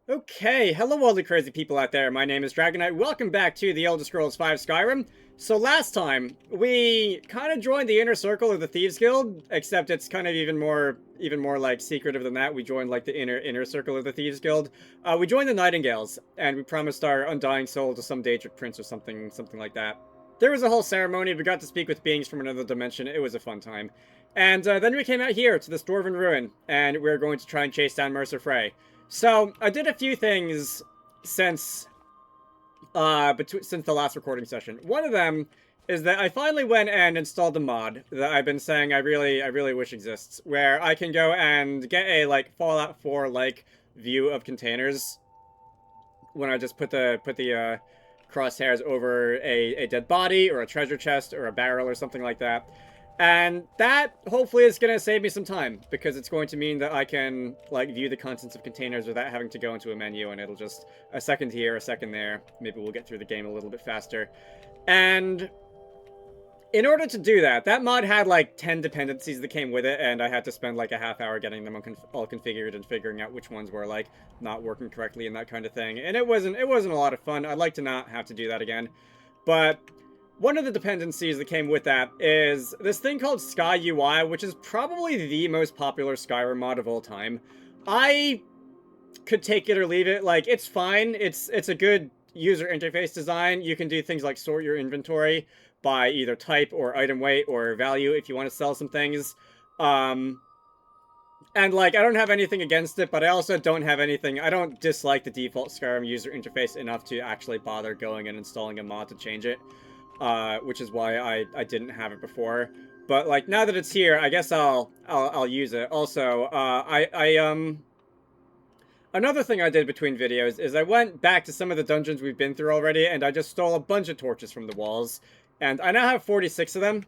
Okay, hello all the crazy people out there. My name is Dragonite. Welcome back to the Elder Scrolls V Skyrim. So last time, we kind of joined the inner circle of the Thieves Guild, except it's kind of even more like secretive than that. We joined like the inner circle of the Thieves Guild. We joined the Nightingales, and we promised our undying soul to some Daedric prince or something like that. There was a whole ceremony. We got to speak with beings from another dimension. It was a fun time. And then we came out here to this dwarven ruin, and we're going to try and chase down Mercer Frey. So, I did a few things since since the last recording session. One of them is that I finally went and installed the mod that I've been saying I really wish exists, where I can go and get a like Fallout 4 like view of containers when I just put the crosshairs over a dead body or a treasure chest or a barrel or something like that. And that, hopefully, is going to save me some time, because it's going to mean that I can, like, view the contents of containers without having to go into a menu, and it'll just, a second here, a second there. Maybe we'll get through the game a little bit faster. And in order to do that, that mod had, like, 10 dependencies that came with it, and I had to spend, like, a half hour getting them all configured and figuring out which ones were, like, not working correctly and that kind of thing. And it wasn't a lot of fun. I'd like to not have to do that again. But one of the dependencies that came with that is this thing called Sky UI, which is probably the most popular Skyrim mod of all time. I could take it or leave it. Like, it's fine. It's a good user interface design. You can do things like sort your inventory by either type or item weight or value if you want to sell some things. And, like, I don't have anything against it, but I also don't have anything. I don't dislike the default Skyrim user interface enough to actually bother going and installing a mod to change it. Which is why I didn't have it before. But, like, now that it's here, I guess I'll use it. Also, another thing I did between videos is I went back to some of the dungeons we've been through already, and I just stole a bunch of torches from the walls. And I now have 46 of them.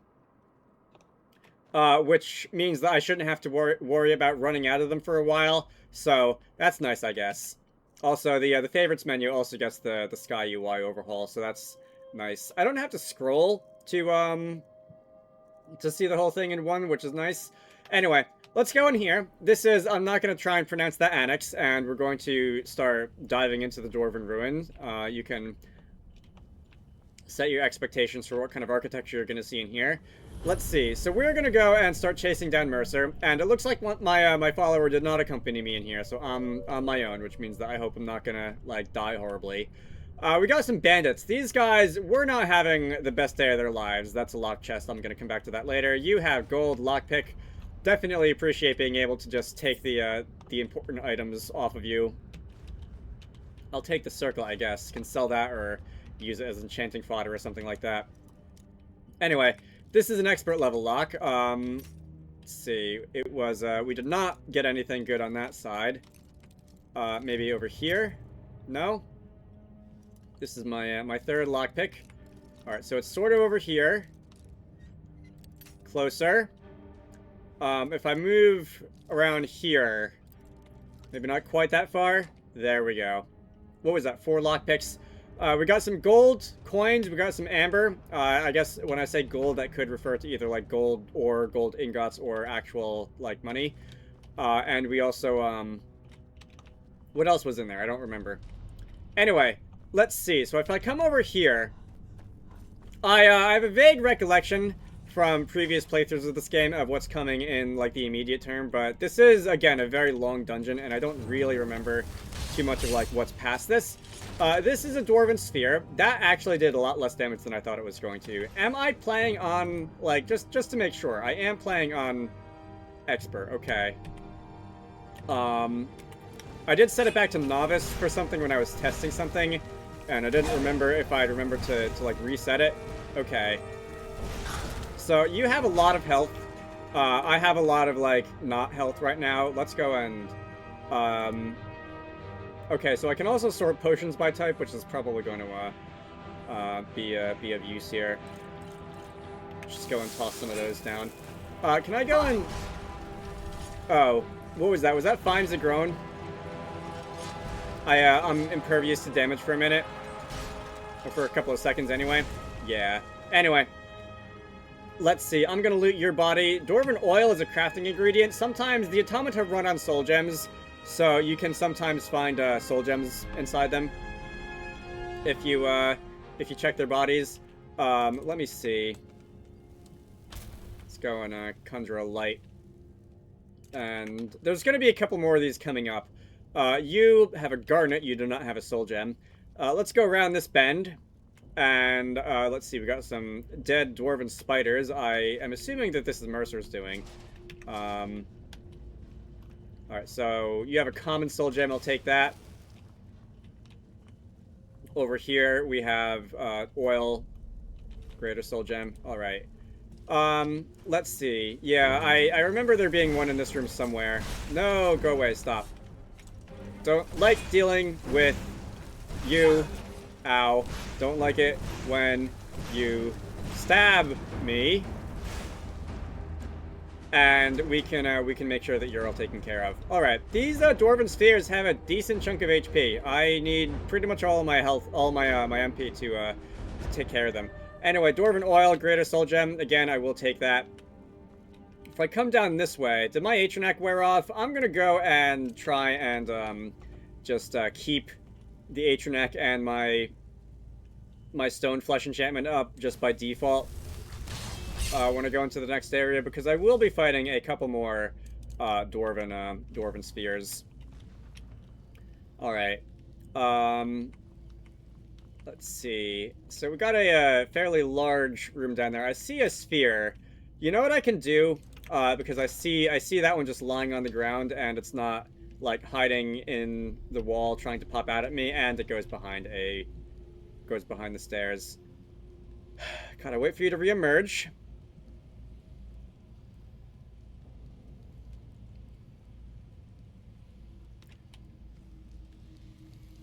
Which means that I shouldn't have to worry about running out of them for a while. So, that's nice, I guess. Also, the favorites menu also gets the Sky UI overhaul, so that's nice. I don't have to scroll to see the whole thing in one, which is nice. Anyway, let's go in here. This is, I'm not going to try and pronounce that annex, and we're going to start diving into the Dwarven Ruin. You can set your expectations for what kind of architecture you're going to see in here. Let's see. So we're going to go and start chasing down Mercer, and it looks like my follower did not accompany me in here, so I'm on my own, which means that I hope I'm not going to, like, die horribly. We got some bandits. These guys were not having the best day of their lives. That's a lock chest. I'm going to come back to that later. You have gold, lockpick. Definitely appreciate being able to just take the important items off of you. I'll take the circle, I guess. Can sell that or use it as enchanting fodder or something like that. Anyway, this is an expert level lock. Let's see. It was, we did not get anything good on that side. Maybe over here? No? This is my third lockpick. Alright, so it's sort of over here. Closer. If I move around here, maybe not quite that far. There we go. What was that? 4 lockpicks. We got some gold coins. We got some amber. I guess when I say gold, that could refer to either like gold or gold ingots or actual like money. And we also, what else was in there? I don't remember. Anyway. Let's see. So if I come over here, I have a vague recollection from previous playthroughs of this game of what's coming in, like, the immediate term, but this is, again, a very long dungeon, and I don't really remember too much of, like, what's past this. This is a Dwarven Sphere. That actually did a lot less damage than I thought it was going to. Am I playing on, like, just to make sure, I am playing on Expert, okay. I did set it back to Novice for something when I was testing something, and I didn't remember if I'd remember to like, reset it. Okay. So, you have a lot of health. I have a lot of, like, not health right now. Let's go and, okay, so I can also sort potions by type, which is probably going to, be of use here. Just go and toss some of those down. Can I go and... Oh, what was that? Was that Fine Zagrone? I'm impervious to damage for a minute. Or for a couple of seconds anyway. Yeah. Anyway. Let's see. I'm gonna loot your body. Dwarven oil is a crafting ingredient. Sometimes the automata run on soul gems. So you can sometimes find soul gems inside them if you check their bodies. Let me see. Let's go and conjure a light. And there's going to be a couple more of these coming up. You have a garnet. You do not have a soul gem. Let's go around this bend. And let's see. We got some dead dwarven spiders. I am assuming that this is Mercer's doing. Alright, so you have a common soul gem. I'll take that. Over here, we have oil. Greater soul gem. Alright. Let's see. Yeah, I remember there being one in this room somewhere. No, go away. Stop. Don't like dealing with you. Ow. Don't like it when you stab me. And we can make sure that you're all taken care of. Alright, these dwarven spheres have a decent chunk of HP. I need pretty much all of my health, all my my MP to take care of them. Anyway, dwarven oil, greater soul gem. Again, I will take that. If I come down this way, did my Atronac wear off? I'm gonna go and try and just keep the Atronac and my stone flesh enchantment up just by default. When I go into the next area, because I will be fighting a couple more dwarven spheres. Alright. Let's see. So we got a fairly large room down there. I see a sphere. You know what I can do? Because I see that one just lying on the ground, and it's not like hiding in the wall trying to pop out at me, and it goes behind the stairs. Gotta wait for you to reemerge.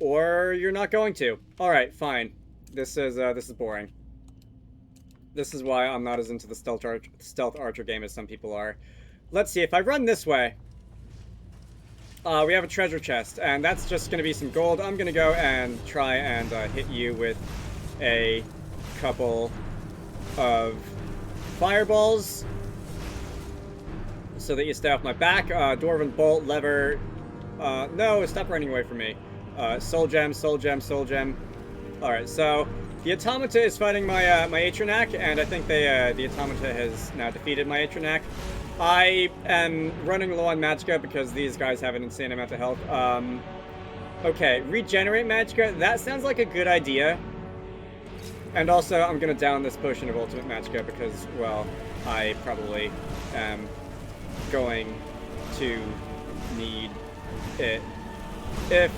Or you're not going to. Alright, fine. This is boring. This is why I'm not as into the stealth archer game as some people are. Let's see, if I run this way, we have a treasure chest, and that's just gonna be some gold. I'm gonna go and try and hit you with a couple of fireballs so that you stay off my back. Dwarven bolt, lever. No, stop running away from me. Soul gem, soul gem, soul gem. Alright, so the Automata is fighting my my Atronac, and I think the Automata has now defeated my Atronac. I am running low on Magicka because these guys have an insane amount of health. Okay, regenerate Magicka. That sounds like a good idea. And also, I'm gonna down this potion of ultimate Magicka because, well, I probably am going to need it if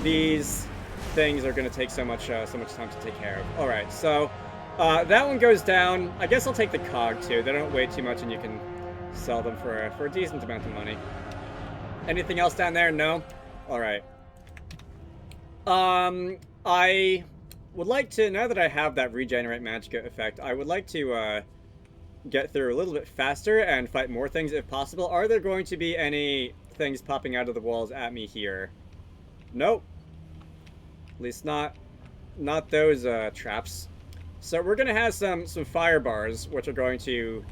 these things are going to take so much time to take care of. Alright, so that one goes down. I guess I'll take the cog too. They don't weigh too much and you can sell them for a decent amount of money. Anything else down there? No? Alright. I would like to, now that I have that regenerate Magicka effect, I would like to get through a little bit faster and fight more things if possible. Are there going to be any things popping out of the walls at me here? Nope. At least not those traps. So we're gonna have some fire bars, which are going to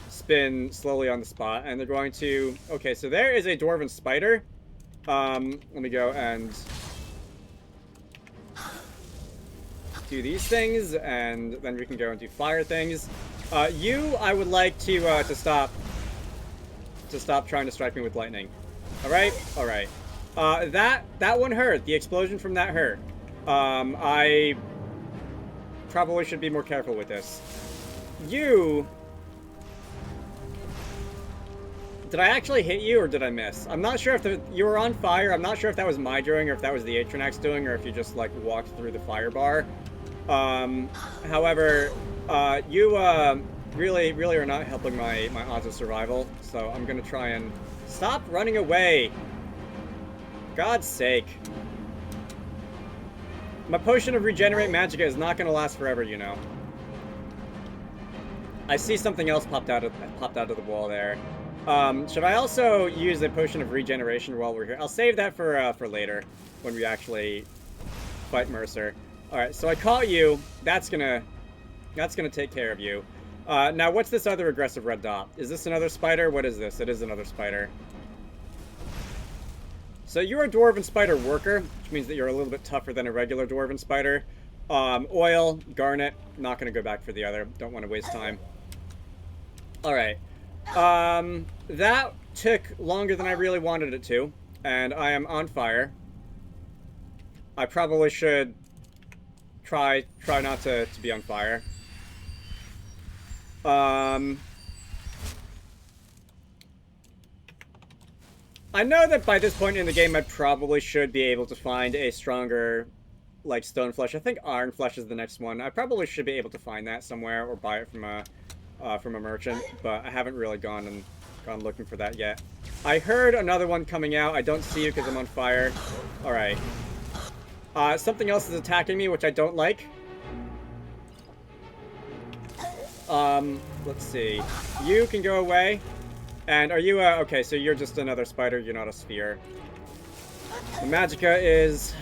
spin slowly on the spot, and they're going to. Okay, so there is a dwarven spider. Let me go and do these things, and then we can go and do fire things. I would like to stop trying to strike me with lightning. All right, all right. That one hurt. The explosion from that hurt. I probably should be more careful with this. Did I actually hit you or did I miss? I'm not sure if you were on fire. I'm not sure if that was my doing or if that was the Atronach's doing or if you just like walked through the fire bar. However, you really are not helping my odds of survival. So I'm gonna try and stop running away. God's sake. My potion of regenerate Magicka is not going to last forever, you know. I see something else popped out of the wall there. Should I also use a potion of regeneration while we're here? I'll save that for later, when we actually fight Mercer. Alright, so I caught you. That's gonna take care of you. Now, what's this other aggressive red dot? Is this another spider? What is this? It is another spider. So you're a dwarven spider worker, which means that you're a little bit tougher than a regular dwarven spider. Oil, garnet, not going to go back for the other. Don't want to waste time. Alright. That took longer than I really wanted it to, and I am on fire. I probably should try not to be on fire. I know that by this point in the game I probably should be able to find a stronger, like, stone flesh. I think iron flesh is the next one. I probably should be able to find that somewhere or buy it from a merchant, but I haven't really gone looking for that yet. I heard another one coming out. I don't see you because I'm on fire. Alright. Something else is attacking me, which I don't like. Let's see. You can go away. And are you, okay, so you're just another spider, you're not a sphere. The magicka is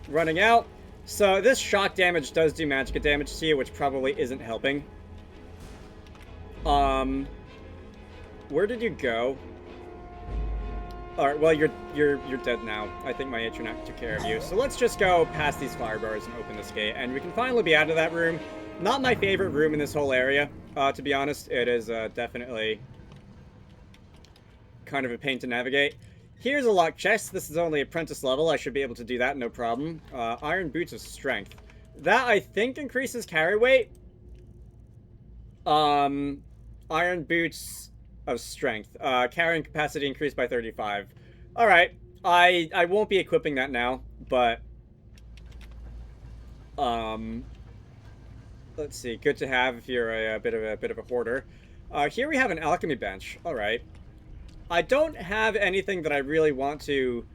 running out. So this shock damage does do magicka damage to you, which probably isn't helping. Where did you go? Alright, well, you're dead now. I think my Atronach took care of you. So let's just go past these fire bars and open this gate, and we can finally be out of that room. Not my favorite room in this whole area, to be honest. It is, definitely kind of a pain to navigate. Here's a locked chest. This is only apprentice level. I should be able to do that, no problem. Iron boots of strength. That, I think, increases carry weight. Iron boots of strength. Carrying capacity increased by 35. Alright. I won't be equipping that now, but let's see. Good to have if you're a bit of a hoarder. Here we have an alchemy bench. Alright. I don't have anything that I really want to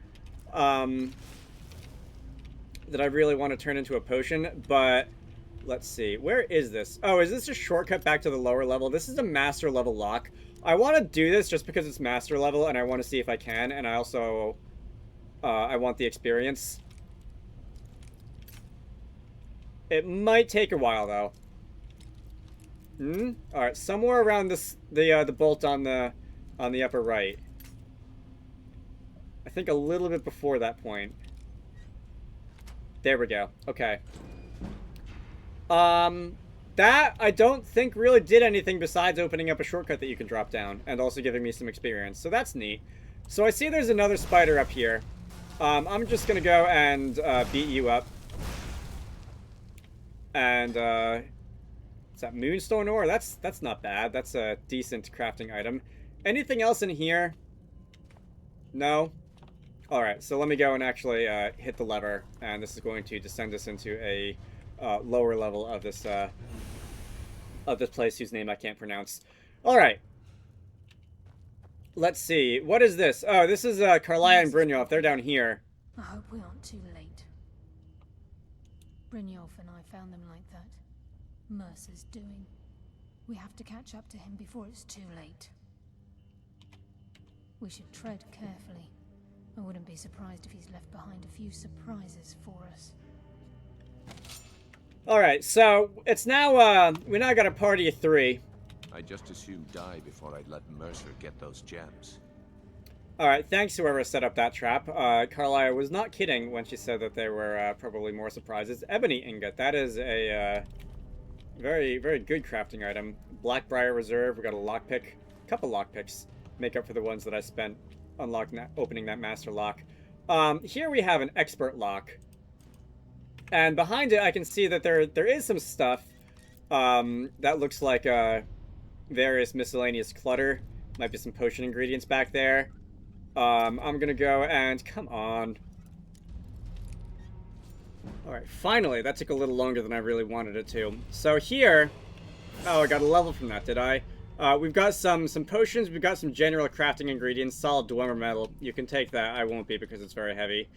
turn into a potion, but let's see. Where is this? Oh, is this a shortcut back to the lower level? This is a master level lock. I want to do this just because it's master level, and I want to see if I can, and I also I want the experience. It might take a while though. Alright, somewhere around this the bolt on the upper right. I think a little bit before that point. There we go. Okay. That I don't think really did anything besides opening up a shortcut that you can drop down and also giving me some experience. So that's neat. So I see there's another spider up here. I'm just gonna go and beat you up. And is that moonstone ore? That's not bad. That's a decent crafting item. Anything else in here? No? Alright, so let me go and actually hit the lever, and this is going to descend us into a lower level of this place whose name I can't pronounce. Alright. Let's see. What is this? Oh, this is Carlia and Brynjolf. They're down here. I hope we aren't too late. Brynjolf and I found them like that. Mercer's doing. We have to catch up to him before it's too late. We should tread carefully. I wouldn't be surprised if he's left behind a few surprises for us. Alright, so it's now, we now got a party of 3. I'd just as soon die before I'd let Mercer get those gems. Alright, thanks whoever set up that trap. Carlia was not kidding when she said that there were probably more surprises. Ebony ingot, that is a very, very good crafting item. Blackbriar Reserve, we got a lockpick. A couple lockpicks. Make up for the ones that I spent opening that master lock. Here we have an expert lock. And behind it I can see that there is some stuff that looks like various miscellaneous clutter. Might be some potion ingredients back there. I'm gonna go and... Come on. Alright, finally. That took a little longer than I really wanted it to. So here... Oh, I got a level from that, did I? We've got some potions, we've got some general crafting ingredients, solid dwemer metal. You can take that, I won't be because it's very heavy.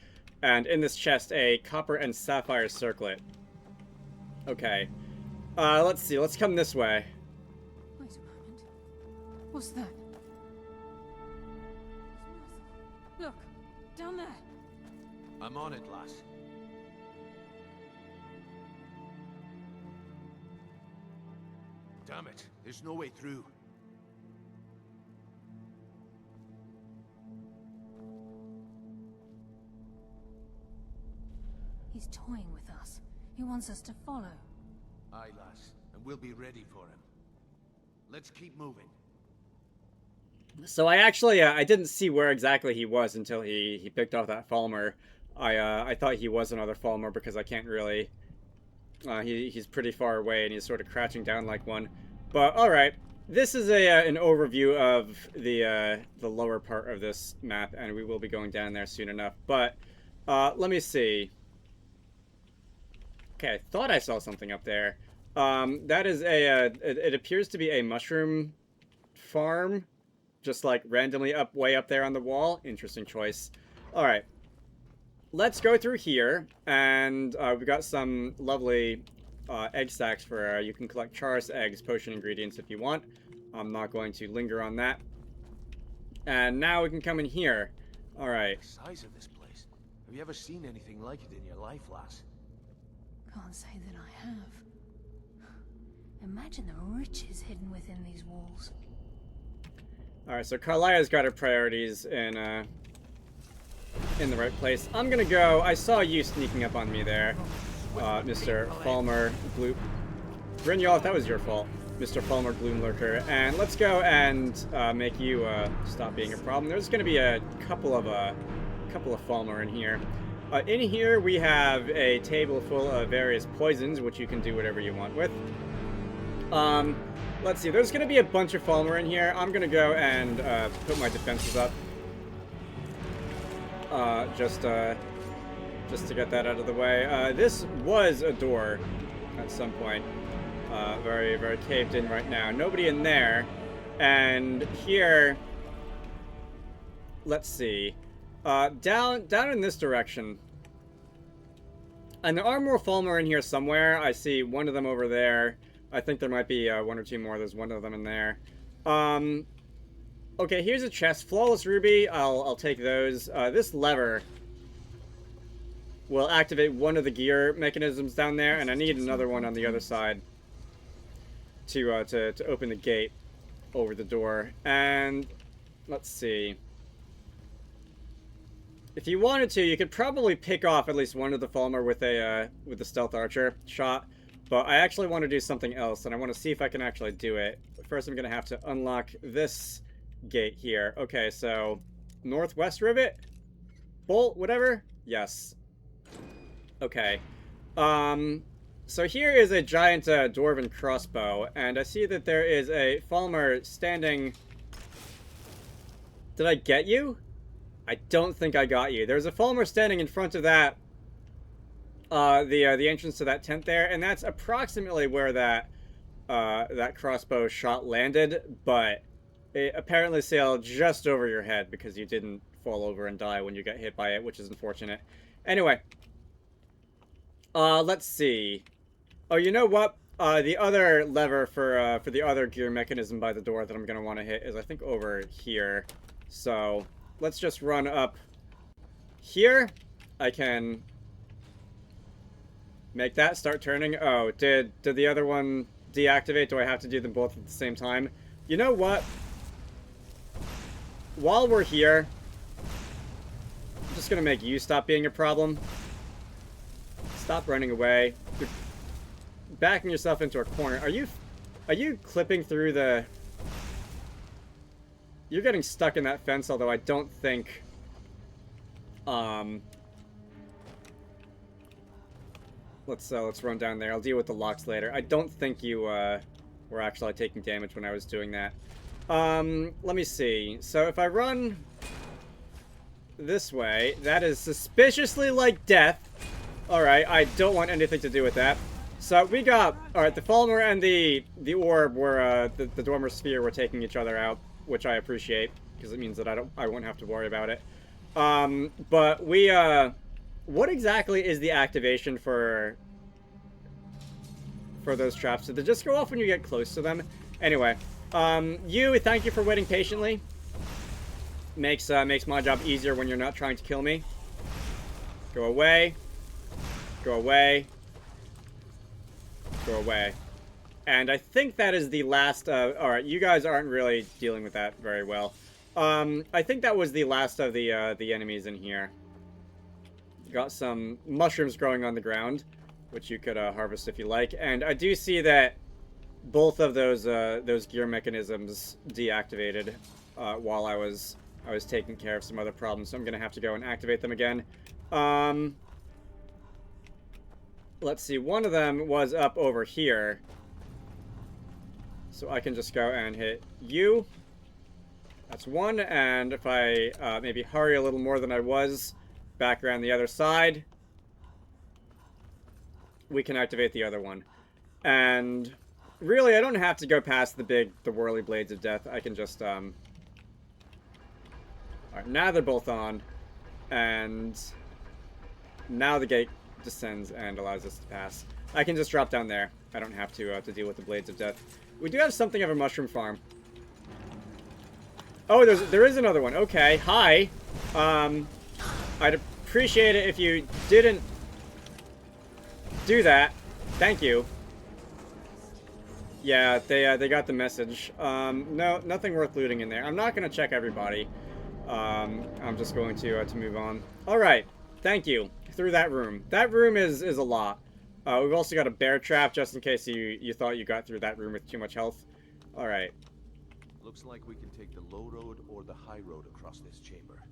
And in this chest, a copper and sapphire circlet. Okay. Let's see, let's come this way. Wait a moment. What's that? Look, down there. I'm on it, lass. Damn it, there's no way through. He's toying with us. He wants us to follow. Aye, lass, and we'll be ready for him. Let's keep moving. So I actually, I didn't see where exactly he was until he picked off that Falmer. I thought he was another Falmer because I can't really... he's pretty far away and he's sort of crouching down like one. But, alright. This is an overview of the lower part of this map, and we will be going down there soon enough. But, let me see. Okay, I thought I saw something up there. That is it appears to be a mushroom farm. Just like randomly way up there on the wall. Interesting choice. Alright. Let's go through here. And we've got some lovely egg sacks for you can collect Charis eggs, potion ingredients if you want. I'm not going to linger on that. And now we can come in here. Alright. The size of this place. Have you ever seen anything like it in your life, lass? Can't say that I have. Imagine the riches hidden within these walls. Alright, so Carlia's got her priorities in the right place. I'm gonna go... I saw you sneaking up on me there, Mr. Falmer Gloom... Brynjolf, that was your fault, Mr. Falmer Gloomlurker. And let's go and make you stop being a problem. There's gonna be a couple of Falmer in here. In here we have a table full of various poisons, which you can do whatever you want with. Let's see, there's going to be a bunch of Falmer in here. I'm going to go and put my defenses up. Just to get that out of the way. This was a door at some point. Very, very caved in right now. Nobody in there. And here... Let's see. Down in this direction. And there are more Falmer in here somewhere. I see one of them over there. I think there might be one or two more. There's one of them in there. Okay, here's a chest. Flawless Ruby. I'll take those. This lever will activate one of the gear mechanisms down there, and I need another one on the other side to open the gate over the door. And let's see. If you wanted to, you could probably pick off at least one of the Falmer with the stealth archer shot. But I actually want to do something else, and I want to see if I can actually do it. First, I'm going to have to unlock this gate here. Okay, so northwest rivet? Bolt, whatever? Yes. Okay. So here is a giant dwarven crossbow, and I see that there is a Falmer standing... Did I get you? I don't think I got you. There's a Falmer standing in front of that the entrance to that tent there, and that's approximately where that crossbow shot landed, but it apparently sailed just over your head because you didn't fall over and die when you got hit by it, which is unfortunate. Anyway, let's see. Oh, you know what? The other lever for the other gear mechanism by the door that I'm gonna want to hit is I think over here. So let's just run up here. I can make that start turning. Oh, did the other one deactivate? Do I have to do them both at the same time? You know what? While we're here, I'm just gonna make you stop being a problem. Stop running away. You're backing yourself into a corner. Are you clipping through the... You're getting stuck in that fence, although I don't think... Let's run down there. I'll deal with the locks later. I don't think you were actually taking damage when I was doing that. Let me see. So if I run this way, that is suspiciously like death. Alright, I don't want anything to do with that. So we got... Alright, the Falmer and the orb were... the Dwemer sphere were taking each other out, which I appreciate, because it means that I won't have to worry about it. But we... What exactly is the activation for those traps? Did they just go off when you get close to them? Anyway, thank you for waiting patiently. Makes my job easier when you're not trying to kill me. Go away. Go away. Go away. And I think that is the last... Alright, you guys aren't really dealing with that very well. I think that was the last of the enemies in here. got some mushrooms growing on the ground, which you could harvest if you like. And I do see that both of those gear mechanisms deactivated while I was taking care of some other problems, so I'm gonna have to go and activate them again. Let's see, one of them was up over here, so I can just go and hit you. That's one, and if I maybe hurry a little more than I was back around the other side, we can activate the other one. And really, I don't have to go past the whirly blades of death. I can just Alright, now they're both on, and now the gate descends and allows us to pass. I can just drop down there. I don't have to deal with the blades of death. We do have something of a mushroom farm. Oh, there is another one. Okay, hi. I'd appreciate it if you didn't do that. Thank you. Yeah, they got the message. No, nothing worth looting in there. I'm not gonna check everybody. I'm just going to move on. All right, thank you. Through that room. That room is a lot. We've also got a bear trap just in case you thought you got through that room with too much health. All right. Looks like we can take the low road or the high road across this chamber.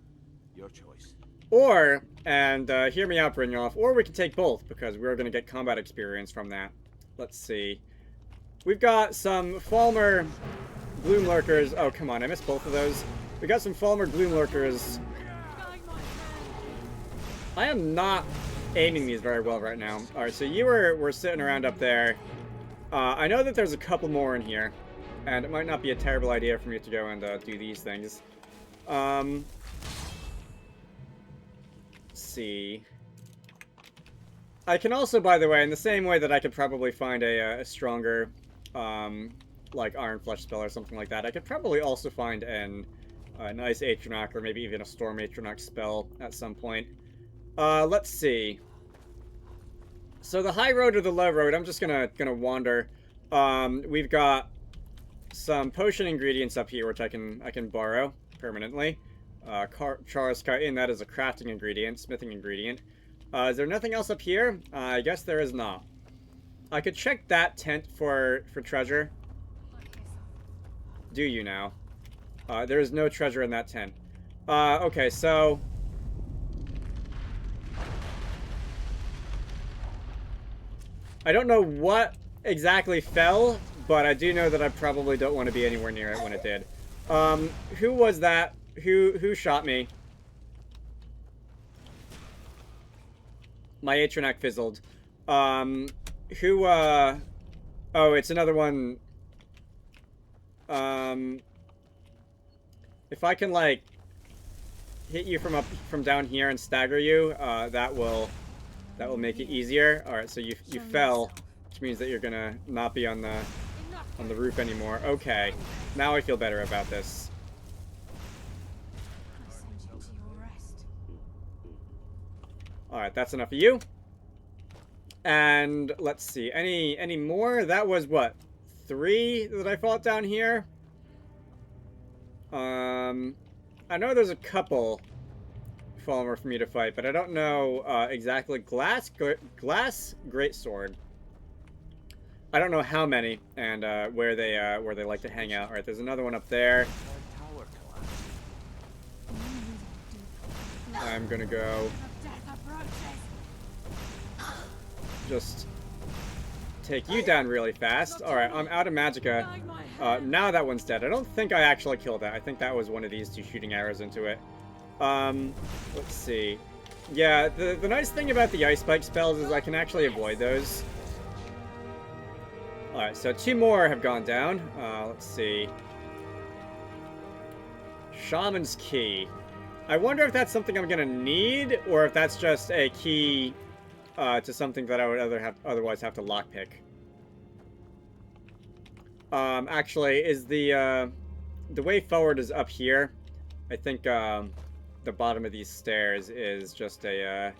Your choice. Or, and hear me out, Brynjolf, or we can take both, because we're going to get combat experience from that. Let's see. We've got some Falmer Gloom Lurkers. Oh, come on, I missed both of those. We got some Falmer Gloom Lurkers. I am not aiming these very well right now. Alright, so you were sitting around up there. I know that there's a couple more in here, and it might not be a terrible idea for me to go and do these things. Let's see. I can also, by the way, in the same way that I could probably find a stronger, like Iron Flesh spell or something like that, I could probably also find an Ice Atronach or maybe even a Storm Atronach spell at some point. Let's see. So the high road or the low road, I'm just gonna wander. We've got some potion ingredients up here, which I can borrow permanently. Char's Chitin, that is a crafting ingredient, smithing ingredient. Is there nothing else up here? I guess there is not. I could check that tent for treasure. Do you now? There is no treasure in that tent. Okay, so I don't know what exactly fell, but I do know that I probably don't want to be anywhere near it when it did. Who was that? Who shot me? My Atronach fizzled. Oh, it's another one. If I can, like, hit you from down here and stagger you, that will make it easier. All right, so you fell, which means that you're gonna not be on the roof anymore. Okay, now I feel better about this. All right, that's enough of you. And let's see, any more? That was what, 3 that I fought down here. I know there's a couple Falmer for me to fight, but I don't know exactly. Glass Greatsword. I don't know how many and where they like to hang out. All right, there's another one up there. I'm gonna go just take you down really fast. All right, I'm out of magicka. Now that one's dead. I don't think I actually killed that. I think that was one of these 2 shooting arrows into it. Let's see. Yeah, the nice thing about the ice spike spells is I can actually avoid those. Alright, so 2 more have gone down. Let's see. Shaman's Key. I wonder if that's something I'm gonna need, or if that's just a key to something that I would otherwise have to lockpick. Actually, is the way forward is up here. I think the bottom of these stairs is just a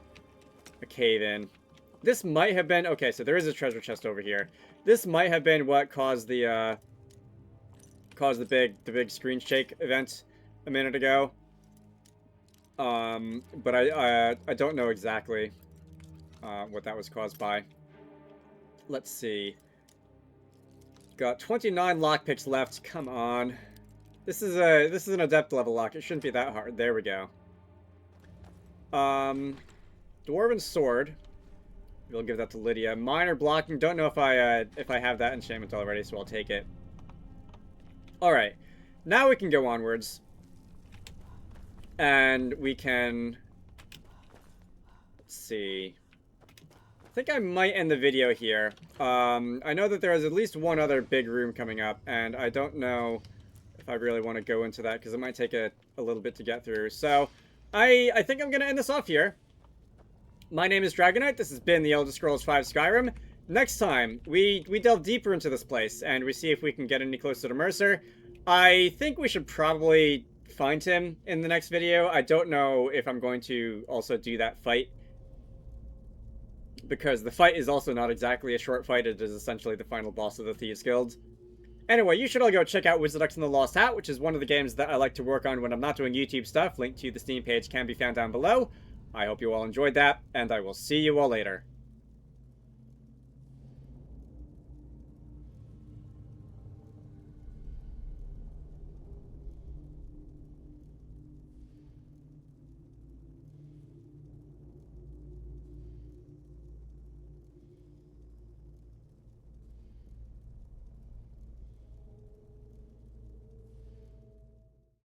cave-in. This might have been... Okay, so there is a treasure chest over here. This might have been what caused the big screen shake event a minute ago. But I don't know exactly what that was caused by. Let's see. Got 29 lockpicks left. Come on. This is an adept level lock. It shouldn't be that hard. There we go. Dwarven sword. We'll give that to Lydia. Minor blocking. Don't know if I have that enchantment already, so I'll take it. All right. Now we can go onwards. And we can... Let's see. I think I might end the video here. I know that there is at least one other big room coming up, and I don't know if I really want to go into that, because it might take a little bit to get through. So, I think I'm going to end this off here. My name is Dragonite. This has been the Elder Scrolls V Skyrim. Next time, we delve deeper into this place, and we see if we can get any closer to Mercer. I think we should probably find him in the next video. I don't know if I'm going to also do that fight, because the fight is also not exactly a short fight. It is essentially the final boss of the Thieves Guild. Anyway, you should all go check out Wizarducks and the Lost Hat, which is one of the games that I like to work on when I'm not doing YouTube stuff. Link to the Steam page can be found down below. I hope you all enjoyed that, and I will see you all later.